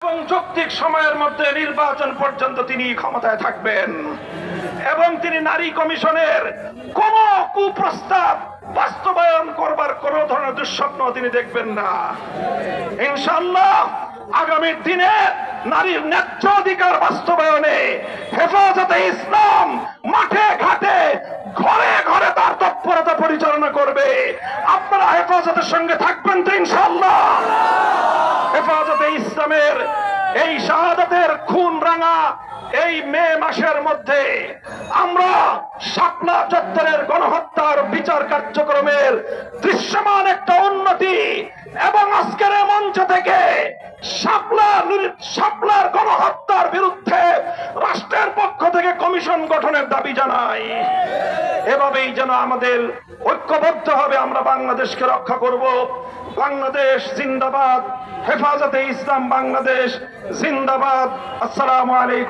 এবং যৌক্তিক সময়ের মধ্যে নির্বাচন পর্যন্ত তিনি ক্ষমতায় থাকবেন এবং তিনি নারী কমিশনের কোন কুপ্রস্তাব বাস্তবায়ন করবার কোন ধরনের দুঃস্বপ্ন তিনি দেখবেন না। ইনশাআল্লাহ আগামী দিনে নারীর ন্যায্য অধিকার বাস্তবায়নে হেফাজতে ইসলাম মাঠে ঘাটে ঘরে ঘরে তার তৎপরতা পরিচালনা করবে। আপনারা হেফাজতের সঙ্গে থাকবেন তো ইনশাআল্লাহ? হেফাজতে ইসলামের এই শাহাদাতের খুন রাঙা এই মে মাসের মধ্যে আমরা শাপলা চত্বরের গণহত্যার বিচার কার্যক্রমের দৃশ্যমান একটা উন্নতি এবং আজকের মঞ্চ থেকে শাপলার গণহত্যার বিরুদ্ধে রাষ্ট্রের পক্ষ থেকে কমিশন গঠনের দাবি জানাই। এভাবেই যেন আমাদের ঐক্যবদ্ধ হবে আমরা বাংলাদেশকে রক্ষা করব। বাংলাদেশ জিন্দাবাদ, হেফাজতে ইসলাম বাংলাদেশ জিন্দাবাদ। আসসালামু আলাইকুম।